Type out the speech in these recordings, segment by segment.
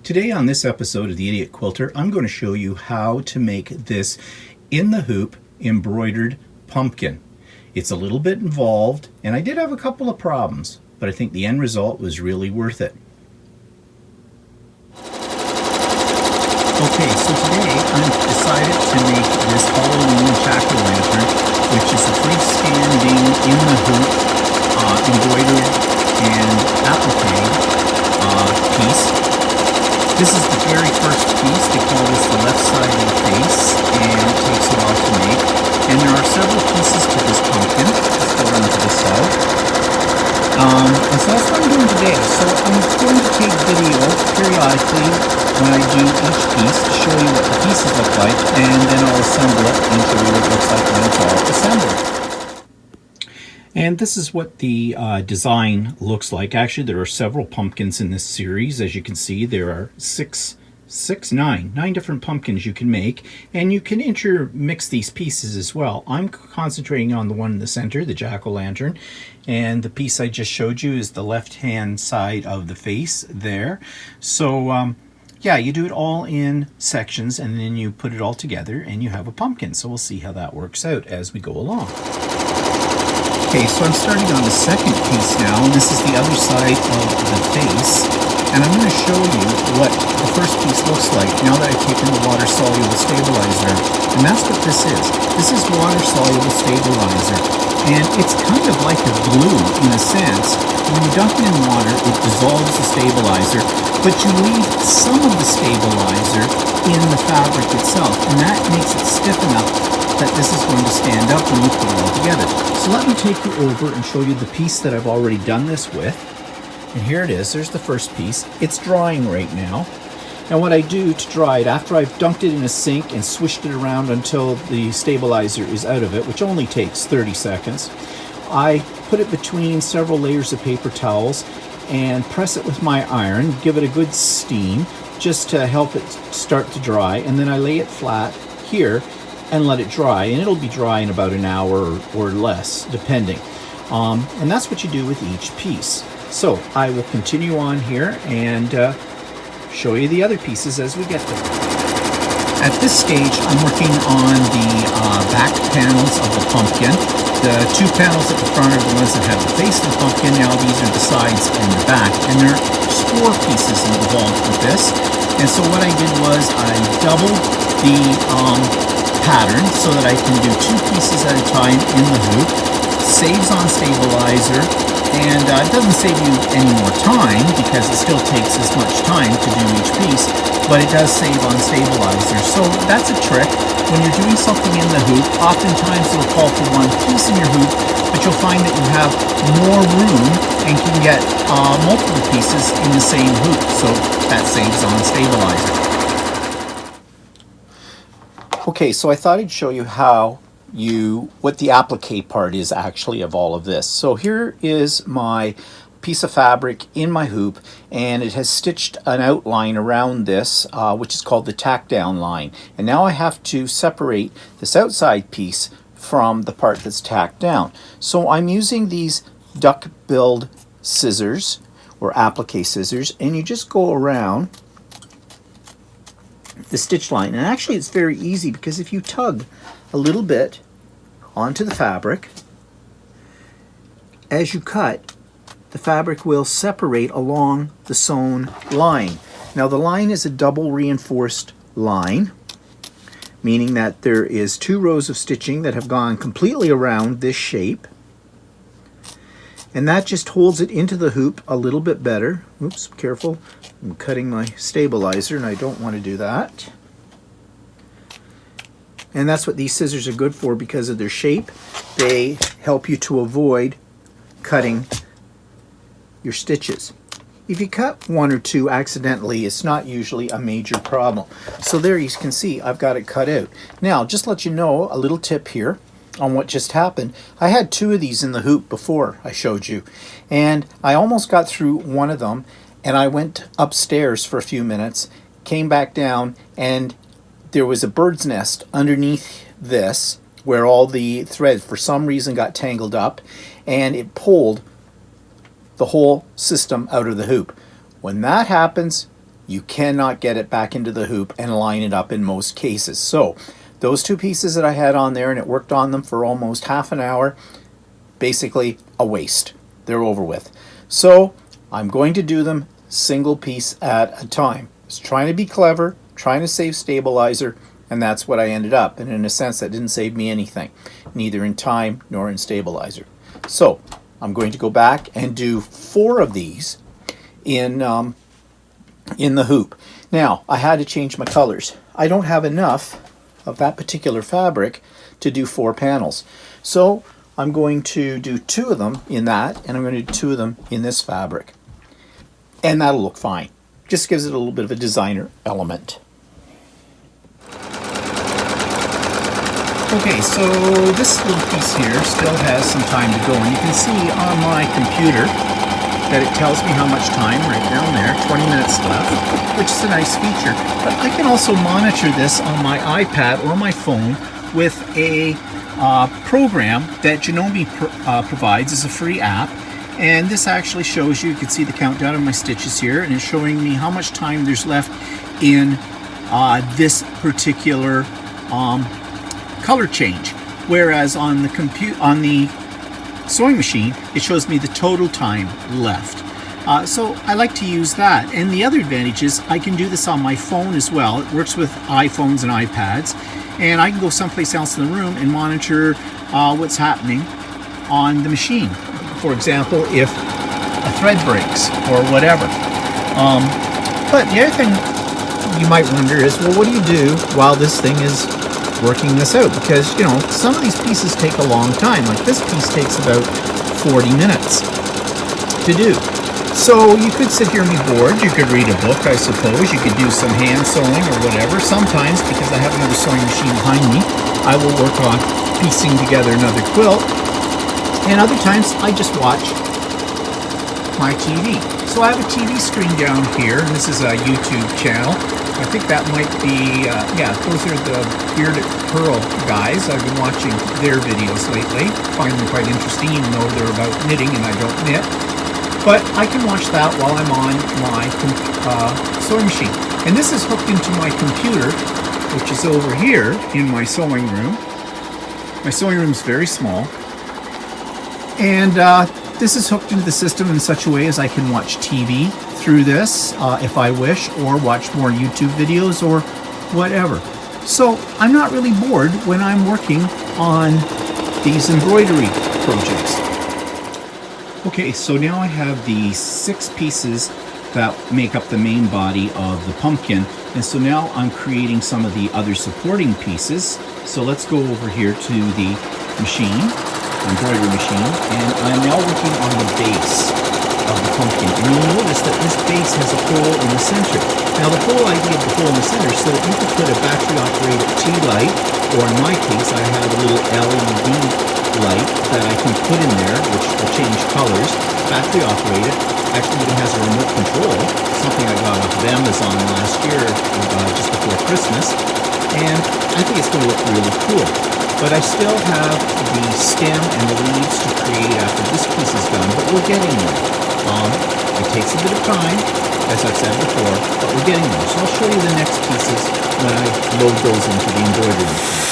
Today on this episode of the Idiot Quilter, I'm going to show you how to make this in the hoop embroidered pumpkin. It's a little bit involved and I did have a couple of problems, but I think the end result was really worth it. Okay, so today I've decided to make this Halloween jack-o'-lantern, which is a freestanding in the hoop embroidered and applique piece. This is the very first piece. They call this the left side of the face, and it takes a while to make. And there are several pieces to this pumpkin. Let's go around to the side. And so that's what I'm doing today. So I'm going to take video periodically when I do each piece to show you what the pieces look like, and then I'll assemble it and show you what it looks like when it's all assembled. And this is what the design looks like. Actually, there are several pumpkins in this series. As you can see, there are nine different pumpkins you can make, and you can intermix these pieces as well. I'm concentrating on the one in the center, the jack-o'-lantern, and the piece I just showed you is the left-hand side of the face there. So yeah, you do it all in sections, and then you put it all together, and you have a pumpkin. So we'll see how that works out as we go along. Okay, so I'm starting on the second piece now, and this is the other side of the face, and I'm going to show you what the first piece looks like now that I've taken the water-soluble stabilizer, and that's what this is. This is water-soluble stabilizer, and it's kind of like a glue in a sense. When you dunk it in water, it dissolves the stabilizer, but you leave some of the stabilizer in the fabric itself, and that makes it stiff enough that this is going to stand up when you put it all together. So let me take you over and show you the piece that I've already done this with. And here it is. There's the first piece. It's drying right now. And what I do to dry it, after I've dunked it in a sink and swished it around until the stabilizer is out of it, which only takes 30 seconds, I put it between several layers of paper towels and press it with my iron, give it a good steam just to help it start to dry, and then I lay it flat here and let it dry, and it'll be dry in about an hour or less, depending. And that's what you do with each piece. So I will continue on here and show you the other pieces as we get there. At this stage, I'm working on the back panels of the pumpkin. The two panels at the front are the ones that have the face of the pumpkin. Now these are the sides and the back, and there are 4 pieces involved with this. And so what I did was I doubled the pattern so that I can do 2 pieces at a time in the hoop. Saves on stabilizer, and it doesn't save you any more time because it still takes as much time to do each piece, but it does save on stabilizer. So that's a trick. When you're doing something in the hoop, oftentimes it'll call for 1 piece in your hoop, but you'll find that you have more room and can get multiple pieces in the same hoop, so that saves on stabilizer. Okay, so I thought I'd show you what the applique part is actually of all of this. So here is my piece of fabric in my hoop, and it has stitched an outline around this, which is called the tack down line. And now I have to separate this outside piece from the part that's tacked down. So I'm using these duck-billed scissors, or applique scissors, and you just go around the stitch line. And actually it's very easy because if you tug a little bit onto the fabric, as you cut, the fabric will separate along the sewn line. Now the line is a double reinforced line, meaning that there is 2 rows of stitching that have gone completely around this shape, and that just holds it into the hoop a little bit better. Oops, careful. I'm cutting my stabilizer and I don't want to do that. And that's what these scissors are good for because of their shape. They help you to avoid cutting your stitches. If you cut 1 or 2 accidentally, it's not usually a major problem. So there you can see I've got it cut out. Now, just to let you know, a little tip here on what just happened. I had 2 of these in the hoop before I showed you, and I almost got through one of them, and I went upstairs for a few minutes, came back down, and there was a bird's nest underneath this where all the threads for some reason got tangled up, and it pulled the whole system out of the hoop. When that happens, you cannot get it back into the hoop and line it up in most cases. So those two pieces that I had on there, and it worked on them for almost half an hour, basically a waste. They're over with. So I'm going to do them single piece at a time. I was trying to be clever, trying to save stabilizer, and that's what I ended up. And in a sense, that didn't save me anything, neither in time nor in stabilizer. So I'm going to go back and do 4 of these in the hoop. Now, I had to change my colors. I don't have enough of that particular fabric to do 4 panels. So I'm going to do 2 of them in that, and I'm going to do 2 of them in this fabric. And that'll look fine. Just gives it a little bit of a designer element. Okay, so this little piece here still has some time to go, and you can see on my computer that it tells me how much time right down there, 20 minutes left, which is a nice feature. But I can also monitor this on my iPad or my phone with a program that Janome provides as a free app. And this actually shows you, you can see the countdown of my stitches here, and it's showing me how much time there's left in this particular color change. Whereas on the sewing machine, it shows me the total time left. So I like to use that. And the other advantage is I can do this on my phone as well. It works with iPhones and iPads. And I can go someplace else in the room and monitor what's happening on the machine. For example, if a thread breaks or whatever. But the other thing you might wonder is, well, what do you do while this thing is working this out? Because, you know, some of these pieces take a long time. Like this piece takes about 40 minutes to do. So you could sit here and be bored. You could read a book, I suppose. You could do some hand sewing or whatever. Sometimes, because I have another sewing machine behind me, I will work on piecing together another quilt. And other times, I just watch my TV. So I have a TV screen down here, and this is a YouTube channel. I think that might be, yeah, those are the Bearded Pearl guys. I've been watching their videos lately. Find them quite interesting, even though they're about knitting and I don't knit. But I can watch that while I'm on my sewing machine. And this is hooked into my computer, which is over here in my sewing room. My sewing room is very small. And this is hooked into the system in such a way as I can watch TV through this if I wish, or watch more YouTube videos or whatever. So I'm not really bored when I'm working on these embroidery projects. Okay, so now I have the 6 pieces that make up the main body of the pumpkin, and so now I'm creating some of the other supporting pieces. So let's go over here to the machine, embroidery machine, and I'm now working on the base of the pumpkin. And you'll notice that this base has a hole in the center. Now the whole idea of the hole in the center is so that you can put a battery operated tea light, or in my case I have a little LED light that I can put in there, which will change colors, battery operated, actually even has a remote control, something I got off of Amazon last year, just before Christmas, and I think it's going to look really cool. But I still have the stem and the leaves to create after this piece is done, but we're getting there. It takes a bit of time, as I've said before, but we're getting there. So I'll show you the next pieces when I load those into the embroidery machine.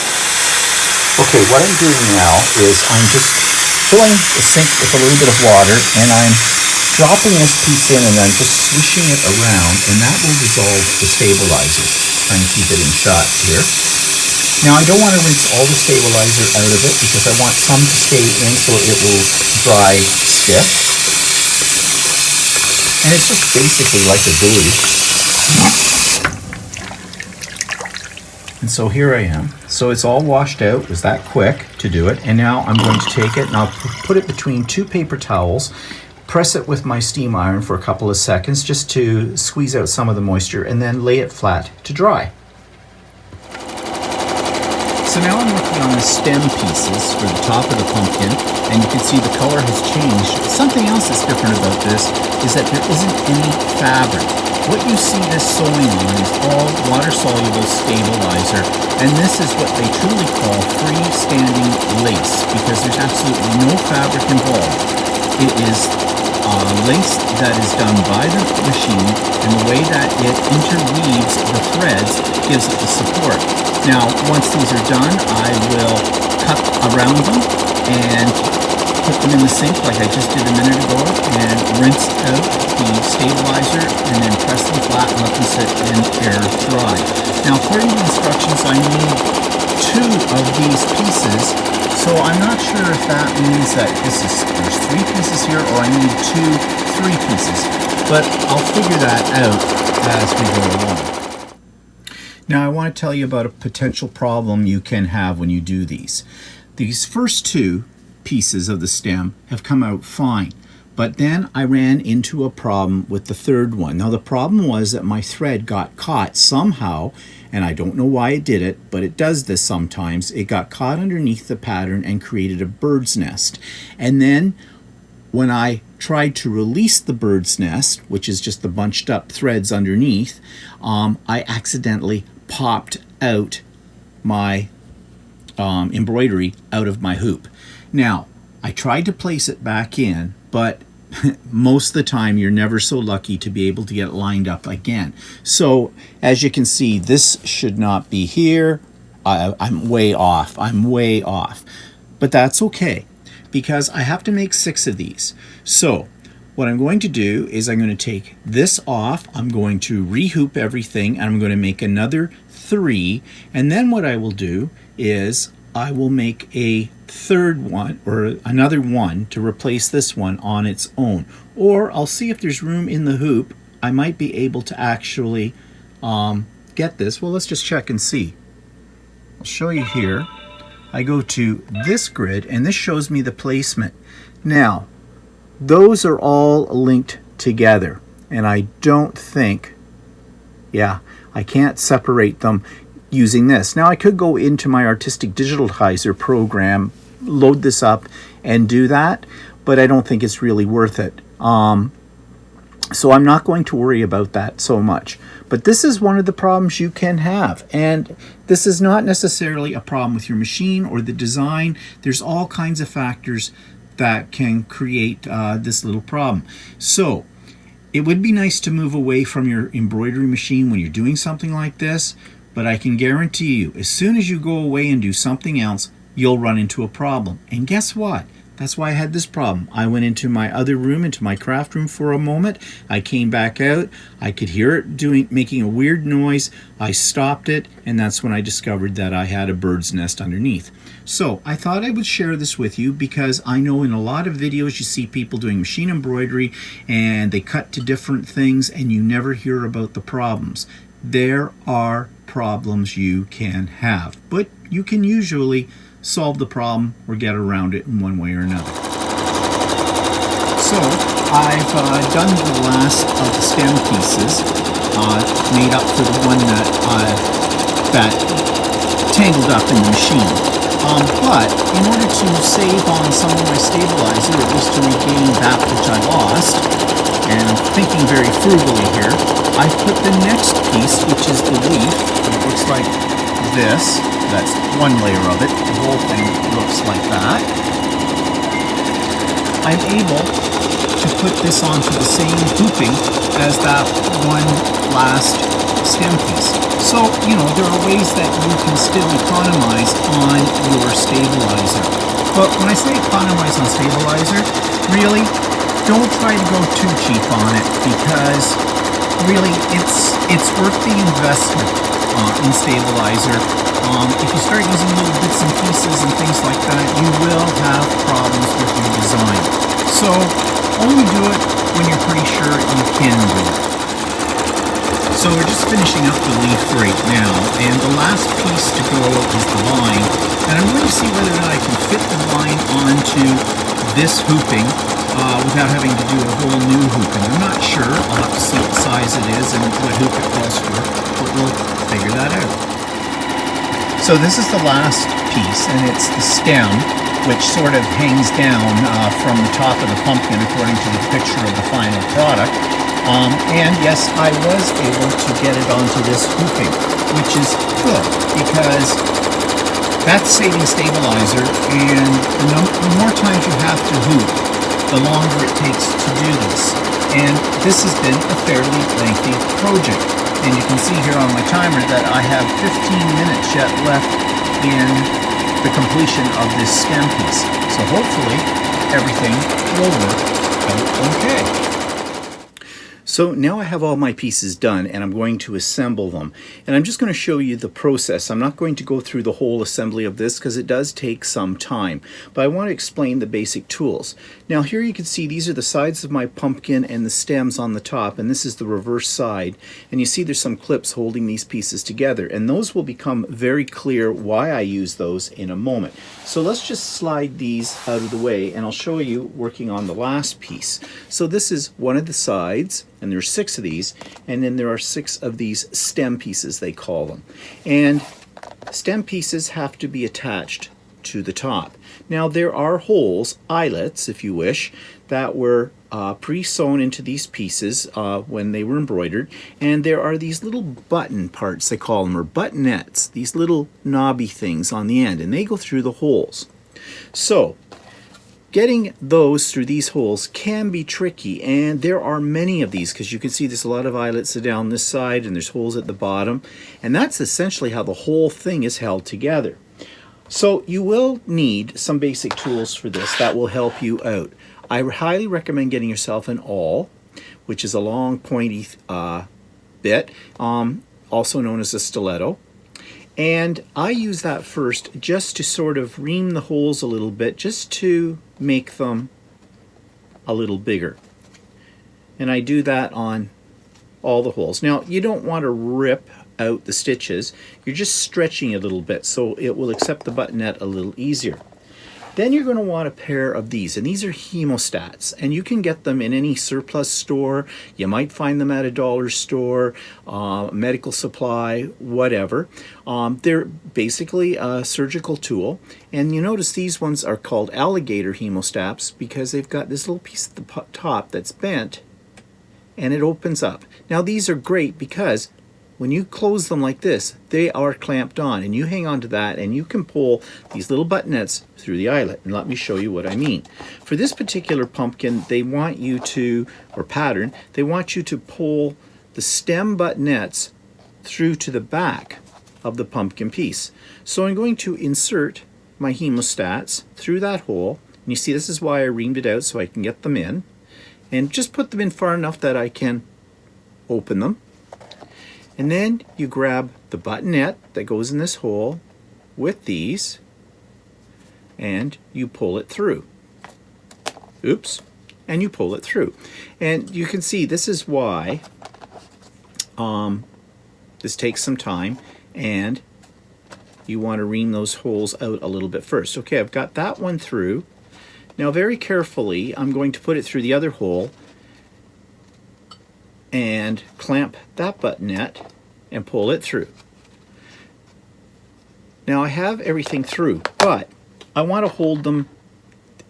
Okay, what I'm doing now is I'm just filling the sink with a little bit of water, and I'm dropping this piece in and I'm just swishing it around, and that will dissolve the stabilizer. Trying to keep it in shot here. Now I don't want to rinse all the stabilizer out of it because I want some to stay in so it will dry stiff. And it's just basically like a glue. And so here I am. So it's all washed out. It was that quick to do it. And now I'm going to take it and I'll put it between 2 paper towels, press it with my steam iron for a couple of seconds just to squeeze out some of the moisture, and then lay it flat to dry. So now I'm working on the stem pieces for the top of the pumpkin, and you can see the color has changed. Something else that's different about this is that there isn't any fabric. What you see this sewing on is all water-soluble stabilizer, and this is what they truly call freestanding lace, because there's absolutely no fabric involved. It is lace that is done by the machine, and the way that it interweaves the threads gives it the support. Now, once these are done, I will cut around them and put them in the sink like I just did a minute ago, and rinse out the stabilizer, and then press them flat and let them sit and air dry. Now, according to instructions, I need 2 of these pieces, so I'm not sure if that means that there's 3 pieces here, or I need 3 pieces, but I'll figure that out as we go along. Now, I want to tell you about a potential problem you can have when you do these. These first 2 pieces of the stem have come out fine, but then I ran into a problem with the 3rd one. Now, the problem was that my thread got caught somehow, and I don't know why it did it, but it does this sometimes. It got caught underneath the pattern and created a bird's nest. And then when I tried to release the bird's nest, which is just the bunched up threads underneath, I accidentally popped out my embroidery out of my hoop. Now, I tried to place it back in, but most of the time you're never so lucky to be able to get it lined up again. So as you can see, this should not be here. I'm way off. But that's okay, because I have to make 6 of these. So what I'm going to do is I'm going to take this off, I'm going to rehoop everything, and I'm going to make another 3, and then what I will do is I will make a 3rd one, or another one, to replace this one on its own. Or I'll see if there's room in the hoop. I might be able to actually get this. Well, let's just check and see. I'll show you here. I go to this grid, and this shows me the placement. Now, those are all linked together, and I don't think, yeah, I can't separate them using this. Now, I could go into my Artistic Digitizer program, load this up, and do that, but I don't think it's really worth it. So I'm not going to worry about that so much. But this is one of the problems you can have, and this is not necessarily a problem with your machine or the design. There's all kinds of factors that can create this little problem. So it would be nice to move away from your embroidery machine when you're doing something like this, but I can guarantee you, as soon as you go away and do something else, you'll run into a problem. And guess what? That's why I had this problem. I went into my other room, into my craft room for a moment. I came back out. I could hear it making a weird noise. I stopped it, and that's when I discovered that I had a bird's nest underneath. So I thought I would share this with you, because I know in a lot of videos you see people doing machine embroidery and they cut to different things and you never hear about the problems. There are problems you can have, but you can usually solve the problem or get around it in one way or another. So I've done the last of the stem pieces, made up for the one that tangled up in the machine. But in order to save on some of my stabilizer, at least to regain that which I lost, and I'm thinking very frugally here, I've put the next piece, which is the leaf. It looks like this. That's one layer of it. The whole thing looks like that. I'm able to put this onto the same hooping as that one last stem piece. So, you know, there are ways that you can still economize on your stabilizer. But when I say economize on stabilizer, really, don't try to go too cheap on it, because really it's worth the investment in stabilizer. If you start using little bits and pieces and things like that, you will have problems with your design. So only do it when you're pretty sure you can do it. So we're just finishing up the leaf right now, and the last piece to go is the line. And I'm going to see whether or not I can fit the line onto this hooping without having to do a whole new hooping. I'm not sure. I'll have to see what size it is and what hoop it calls for, but we'll figure that out. So this is the last piece, and it's the stem, which sort of hangs down from the top of the pumpkin according to the picture of the final product. And yes, I was able to get it onto this hooping, which is good, because that's saving stabilizer, and the more times you have to hoop, the longer it takes to do this. And this has been a fairly lengthy project. And you can see here on my timer that I have 15 minutes yet left in the completion of this stem piece. So hopefully everything will work out okay. So now I have all my pieces done and I'm going to assemble them. And I'm just going to show you the process. I'm not going to go through the whole assembly of this because it does take some time. But I want to explain the basic tools. Now here you can see these are the sides of my pumpkin and the stems on the top, and this is the reverse side. And you see there's some clips holding these pieces together, and those will become very clear why I use those in a moment. So let's just slide these out of the way and I'll show you working on the last piece. So this is one of the sides, and there's 6 of these, and then there are 6 of these stem pieces, they call them. And stem pieces have to be attached to the top. Now there are holes, eyelets if you wish, that were pre-sewn into these pieces when they were embroidered, and there are these little button parts, they call them, or buttonettes, these little knobby things on the end, and they go through the holes. So getting those through these holes can be tricky, and there are many of these because you can see there's a lot of eyelets down this side and there's holes at the bottom, and that's essentially how the whole thing is held together. So you will need some basic tools for this that will help you out. I highly recommend getting yourself an awl, which is a long pointy bit, also known as a stiletto. And I use that first just to sort of ream the holes a little bit, just to make them a little bigger. And I do that on all the holes. Now, you don't want to rip out the stitches. You're just stretching it a little bit so it will accept the buttonette a little easier. Then you're going to want a pair of these, and these are hemostats, and you can get them in any surplus store. You might find them at a dollar store, medical supply, whatever. They're basically a surgical tool, and you notice these ones are called alligator hemostats because they've got this little piece at the top that's bent, and it opens up. Now these are great because when you close them like this, they are clamped on, and you hang on to that and you can pull these little buttonettes through the eyelet. And let me show you what I mean. For this particular pumpkin, they want you to, or pattern, they want you to pull the stem buttonettes through to the back of the pumpkin piece. So I'm going to insert my hemostats through that hole, and you see this is why I reamed it out so I can get them in, and just put them in far enough that I can open them. And then you grab the buttonette that goes in this hole with these, and you pull it through. Oops. And you pull it through. And you can see this is why this takes some time, and you want to ream those holes out a little bit first. Okay, I've got that one through. Now very carefully, I'm going to put it through the other hole and clamp that buttonette and pull it through. Now I have everything through, but I want to hold them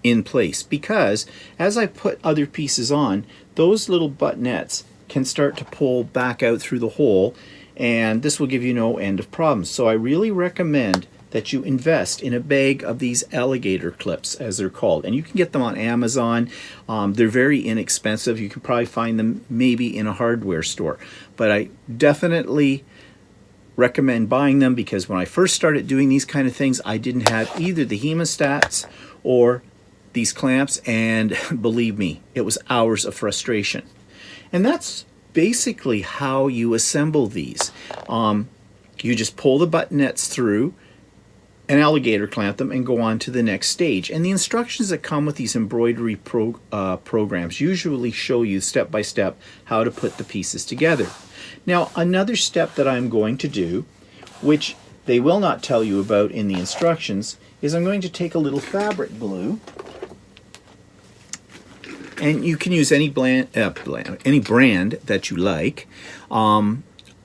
in place because as I put other pieces on, those little buttonettes can start to pull back out through the hole, and this will give you no end of problems. So I really recommend that you invest in a bag of these alligator clips, as they're called, and you can get them on Amazon. They're very inexpensive. You can probably find them maybe in a hardware store, but I definitely recommend buying them because when I first started doing these kind of things, I didn't have either the hemostats or these clamps, and believe me, it was hours of frustration. And that's basically how you assemble these. You just pull the buttonettes through, an alligator clamp them, and go on to the next stage. And the instructions that come with these embroidery programs usually show you step by step how to put the pieces together. Now another step that I'm going to do, which they will not tell you about in the instructions, is I'm going to take a little fabric glue, and you can use any brand that you like.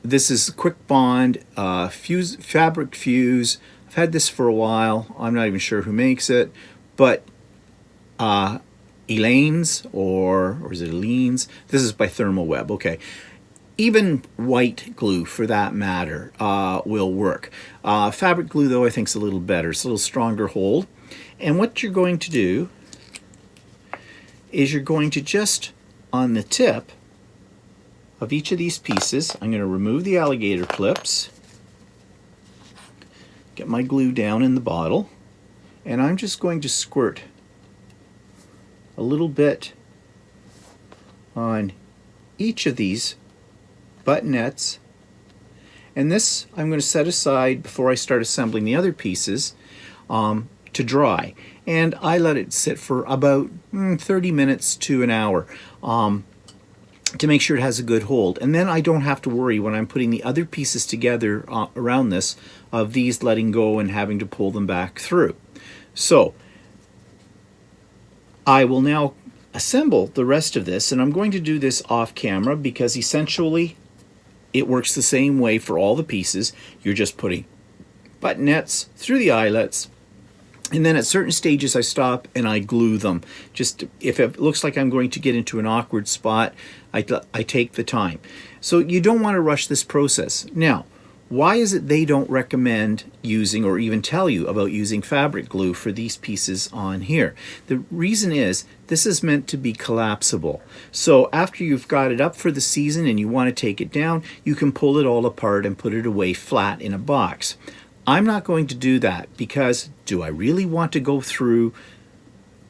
This is Quick Bond Fabric Fuse. I've had this for a while. I'm not even sure who makes it, but Elaine's or is it Elaine's? This is by Thermal Web. Okay, even white glue for that matter will work. Fabric glue though I think is a little better. It's a little stronger hold. And what you're going to do is you're going to just, on the tip of each of these pieces, I'm going to remove the alligator clips, get my glue down in the bottle, and I'm just going to squirt a little bit on each of these buttonettes. And this I'm going to set aside before I start assembling the other pieces to dry. And I let it sit for about 30 minutes to an hour to make sure it has a good hold. And then I don't have to worry when I'm putting the other pieces together around this of these letting go and having to pull them back through. So I will now assemble the rest of this, and I'm going to do this off camera because essentially it works the same way for all the pieces. You're just putting buttonettes through the eyelets, and then at certain stages I stop and I glue them. Just if it looks like I'm going to get into an awkward spot, I take the time. So you don't want to rush this process. Now, why is it they don't recommend using or even tell you about using fabric glue for these pieces on here? The reason is this is meant to be collapsible. So after you've got it up for the season and you want to take it down, you can pull it all apart and put it away flat in a box. I'm not going to do that because do I really want to go through,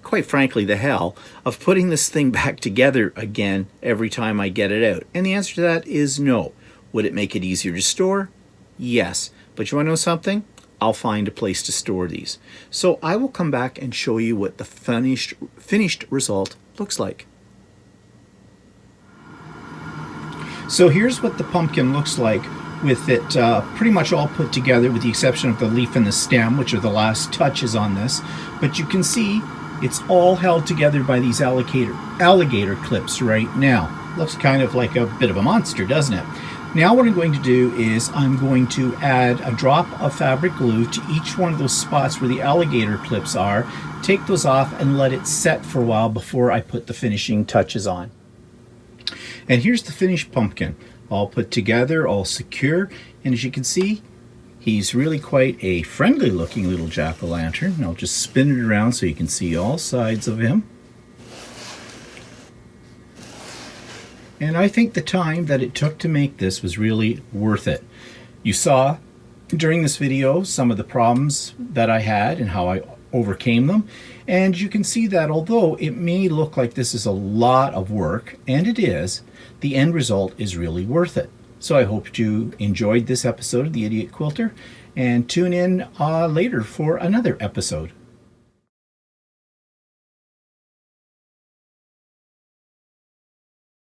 quite frankly, the hell of putting this thing back together again every time I get it out? And the answer to that is no. Would it make it easier to store? Yes, but you want to know something? I'll find a place to store these. So I will come back and show you what the finished result looks like. So here's what the pumpkin looks like with it pretty much all put together with the exception of the leaf and the stem, which are the last touches on this. But you can see it's all held together by these alligator clips right now. Looks kind of like a bit of a monster, doesn't it? Now what I'm going to do is I'm going to add a drop of fabric glue to each one of those spots where the alligator clips are, take those off and let it set for a while before I put the finishing touches on. And here's the finished pumpkin, all put together, all secure, and as you can see, he's really quite a friendly looking little jack-o'-lantern. And I'll just spin it around so you can see all sides of him. And I think the time that it took to make this was really worth it. You saw during this video some of the problems that I had and how I overcame them. And you can see that although it may look like this is a lot of work, and it is, the end result is really worth it. So I hope you enjoyed this episode of The Idiot Quilter, and tune in later for another episode.